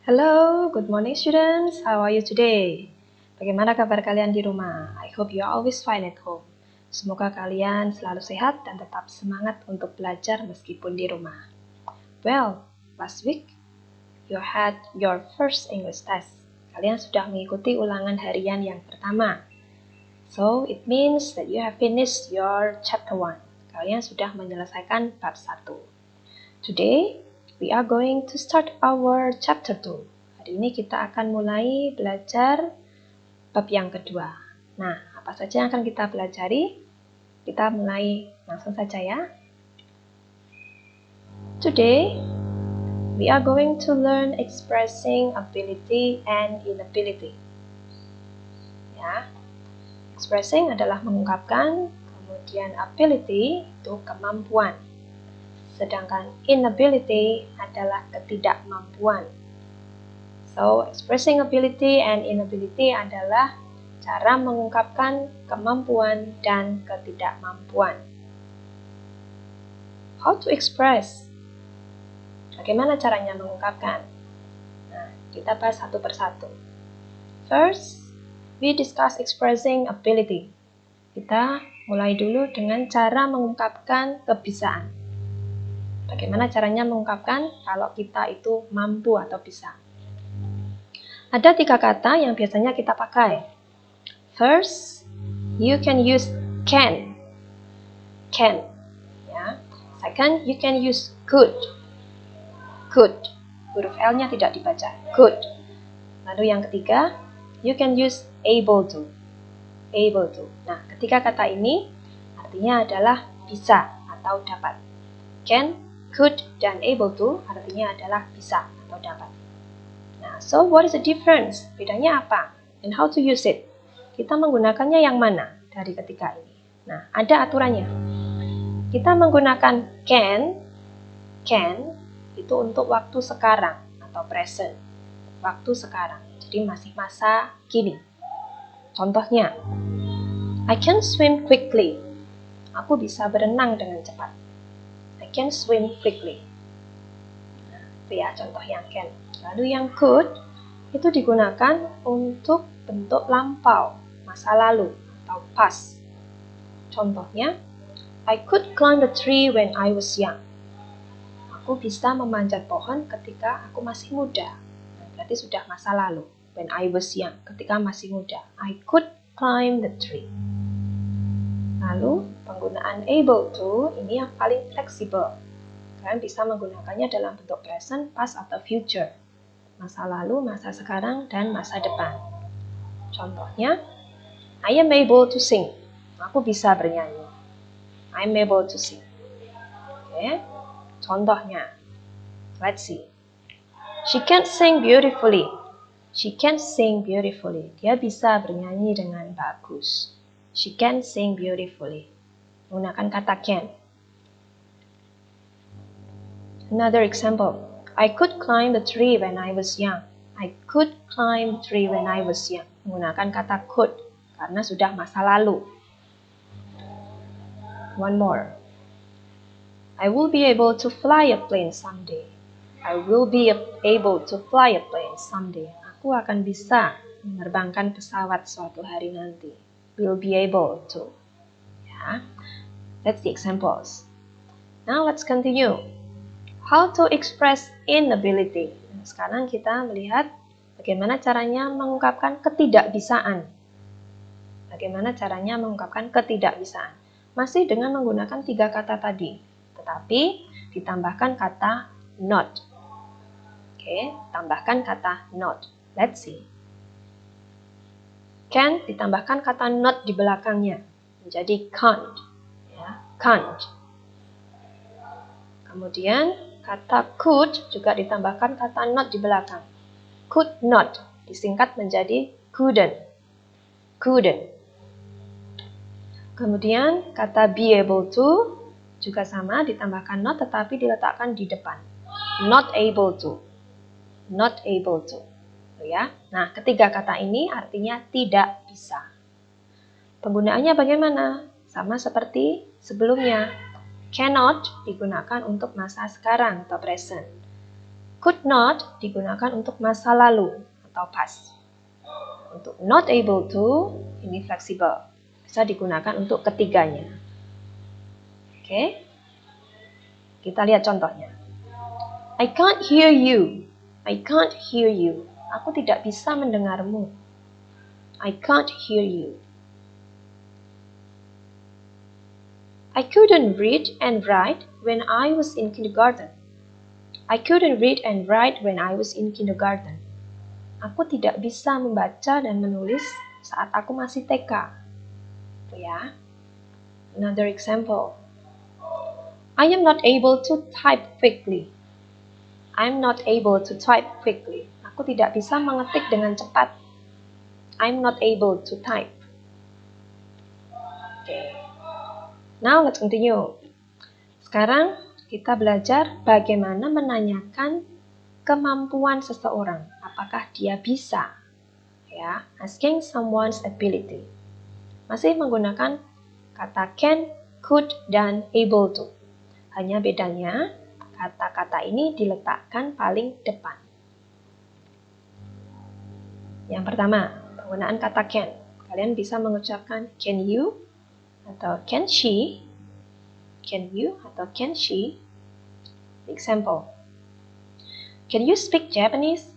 Hello, good morning students. How are you today? Bagaimana kabar kalian di rumah? I hope you are always fine at home. Semoga kalian selalu sehat dan tetap semangat untuk belajar meskipun di rumah. Well, last week you had your first English test. Kalian sudah mengikuti ulangan harian yang pertama. So, it means that you have finished your chapter 1. Kalian sudah menyelesaikan bab 1. Today, we are going to start our chapter 2. Hari ini kita akan mulai belajar bab yang kedua. Nah, apa saja yang akan kita pelajari? Kita mulai langsung saja ya. Today, we are going to learn expressing ability and inability. Ya, expressing adalah mengungkapkan, kemudian ability itu kemampuan. Sedangkan inability adalah ketidakmampuan. So, expressing ability and inability adalah cara mengungkapkan kemampuan dan ketidakmampuan. How to express? Bagaimana caranya mengungkapkan? Nah, kita bahas satu persatu. First, we discuss expressing ability. Kita mulai dulu dengan cara mengungkapkan kebisaan. Bagaimana caranya mengungkapkan kalau kita itu mampu atau bisa? Ada 3 kata yang biasanya kita pakai. First, you can use can. Can. Ya. Second, you can use could. Could. Huruf L-nya tidak dibaca. Could. Lalu yang ketiga, you can use able to. Able to. Nah, ketiga kata ini artinya adalah bisa atau dapat. Can, could, dan able to artinya adalah bisa atau dapat. Nah, so what is the difference? Bedanya apa? And how to use it? Kita menggunakannya yang mana dari ketiga ini? Nah, ada aturannya. Kita menggunakan can itu untuk waktu sekarang atau present. Waktu sekarang. Jadi masih masa kini. Contohnya, I can swim quickly. Aku bisa berenang dengan cepat. I can swim quickly. Nah, itu ya contoh yang can. Lalu yang could itu digunakan untuk bentuk lampau, masa lalu atau past. Contohnya, I could climb the tree when I was young. Aku bisa memanjat pohon ketika aku masih muda. Nah, berarti sudah masa lalu. When I was young, ketika masih muda. I could climb the tree. Lalu, penggunaan able to ini yang paling fleksibel. Kalian bisa menggunakannya dalam bentuk present, past, atau future. Masa lalu, masa sekarang, dan masa depan. Contohnya, I am able to sing. Aku bisa bernyanyi. I am able to sing. Oke. Contohnya, let's see. She can sing beautifully. She can sing beautifully. Dia bisa bernyanyi dengan bagus. She can sing beautifully. Menggunakan kata can. Another example. I could climb the tree when I was young. I could climb the tree when I was young. Menggunakan kata could karena sudah masa lalu. One more. I will be able to fly a plane someday. I will be able to fly a plane someday. Aku akan bisa menerbangkan pesawat suatu hari nanti. Will be able to. Ya. That's the examples. Now let's continue. How to express inability. Nah, sekarang kita melihat bagaimana caranya mengungkapkan ketidakbisaan. Bagaimana caranya mengungkapkan ketidakbisaan. Masih dengan menggunakan 3 kata tadi. Tetapi ditambahkan kata not. Oke, tambahkan kata not. Let's see. Can ditambahkan kata not di belakangnya. Menjadi can't. Ya, can't. Kemudian kata could juga ditambahkan kata not di belakang. Could not disingkat menjadi couldn't. Couldn't. Kemudian kata be able to juga sama ditambahkan not tetapi diletakkan di depan. Not able to. Not able to. Ya. Nah, ketiga kata ini artinya tidak bisa. Penggunaannya bagaimana? Sama seperti sebelumnya. Cannot digunakan untuk masa sekarang atau present. Could not digunakan untuk masa lalu atau past. Untuk not able to, ini fleksibel. Bisa digunakan untuk ketiganya. Oke. Kita lihat contohnya. I can't hear you. I can't hear you. Aku tidak bisa mendengarmu. I can't hear you. I couldn't read and write when I was in kindergarten. I couldn't read and write when I was in kindergarten. Aku tidak bisa membaca dan menulis saat aku masih TK. Itu ya. Another example. I am not able to type quickly. I'm not able to type quickly. Aku tidak bisa mengetik dengan cepat. I'm not able to type. Okay. Now let's continue. Sekarang kita belajar bagaimana menanyakan kemampuan seseorang. Apakah dia bisa? Ya, asking someone's ability. Masih menggunakan kata can, could, dan able to. Hanya bedanya kata-kata ini diletakkan paling depan. Yang pertama, penggunaan kata can. Kalian bisa mengucapkan can you atau can she, can you atau can she. Example. Can you speak Japanese?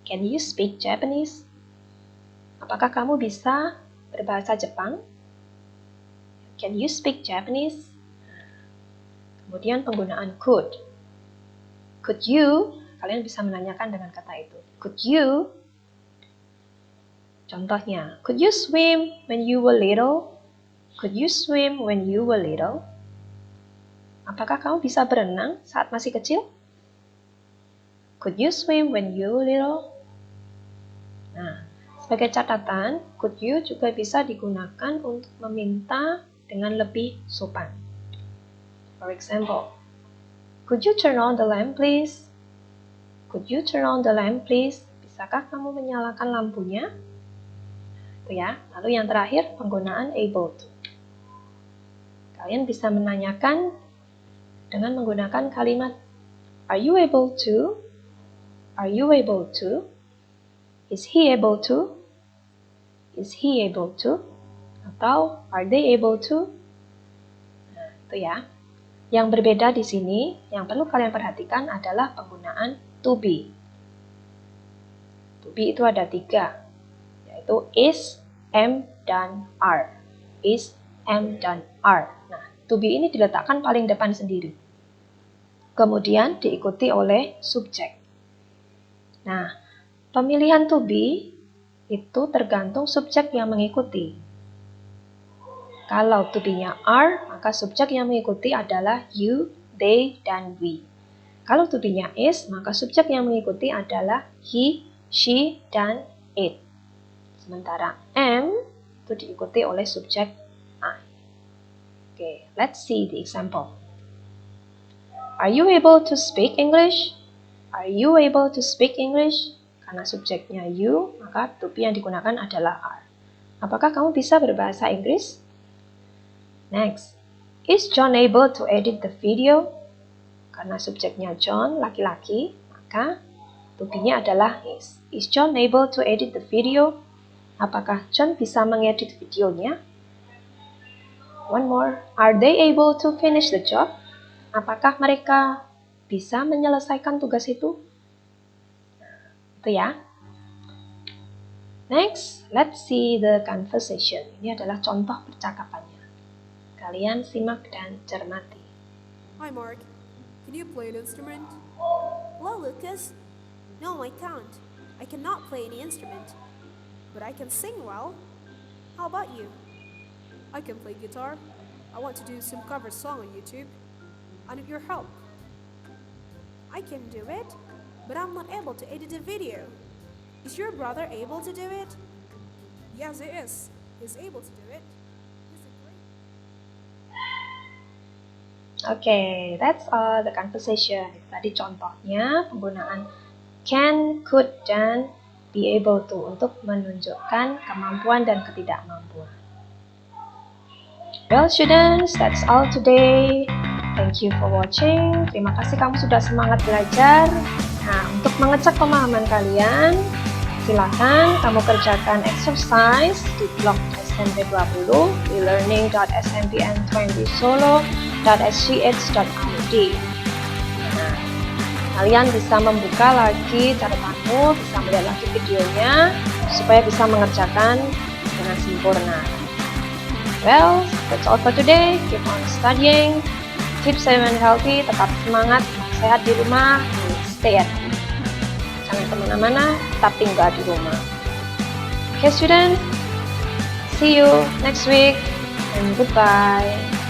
Can you speak Japanese? Apakah kamu bisa berbahasa Jepang? Can you speak Japanese? Kemudian penggunaan could. Could you? Kalian bisa menanyakan dengan kata itu. Could you? Contohnya, could you swim when you were little? Could you swim when you were little? Apakah kamu bisa berenang saat masih kecil? Could you swim when you were little? Nah, sebagai catatan, could you juga bisa digunakan untuk meminta dengan lebih sopan. For example, could you turn on the lamp please? Could you turn on the lamp please? Bisakah kamu menyalakan lampunya? Itu ya. Lalu yang terakhir, penggunaan able to. Kalian bisa menanyakan dengan menggunakan kalimat are you able to? Are you able to? Is he able to? Is he able to? Atau are they able to? Nah, itu ya. Yang berbeda di sini, yang perlu kalian perhatikan adalah penggunaan to be. To be itu ada 3, yaitu is, am, dan are. Is, am, dan are. Nah, to be ini diletakkan paling depan sendiri. Kemudian diikuti oleh subjek. Nah, pemilihan to be itu tergantung subjek yang mengikuti. Kalau to be-nya are, maka subjek yang mengikuti adalah you, they, dan we. Kalau to be-nya is, maka subjek yang mengikuti adalah he, she, dan it. Sementara am itu diikuti oleh subjek I. Okay, let's see the example. Are you able to speak English? Are you able to speak English? Karena subjeknya you, maka to be yang digunakan adalah are. Apakah kamu bisa berbahasa Inggris? Next, is John able to edit the video? Karena subjeknya John, laki-laki, maka to be-nya adalah is. Is John able to edit the video? Apakah John bisa mengedit videonya? One more, are they able to finish the job? Apakah mereka bisa menyelesaikan tugas itu? Itu ya. Next, let's see the conversation. Ini adalah contoh percakapannya. Kalian simak dan cermati. Hi Mark, can you play an instrument? Hello Lucas. No, I can't. I cannot play any instrument. But I can sing well. How about you? I can play guitar. I want to do some cover song on YouTube. I need your help. I can do it, but I'm not able to edit a video. Is your brother able to do it? Yes, he is. He's able to do it. He's a great... Okay, that's all the conversation. Tadi contohnya penggunaan can, could, dan be able to untuk menunjukkan kemampuan dan ketidakmampuan. Well, students, that's all today. Thank you for watching. Terima kasih kamu sudah semangat belajar. Untuk mengecek pemahaman kalian, silakan kamu kerjakan exercise di blog SMP20 di learning.smpn20solo.sch.id. Nah, kalian bisa membuka lagi catatanmu, bisa melihat lagi videonya supaya bisa mengerjakan dengan sempurna. Well, that's all for today. Keep on studying, keep safe and healthy, tetap semangat, sehat di rumah, and stay at home. Jangan kemana-mana, tetap tinggal di rumah. Okay, student, see you next week and goodbye.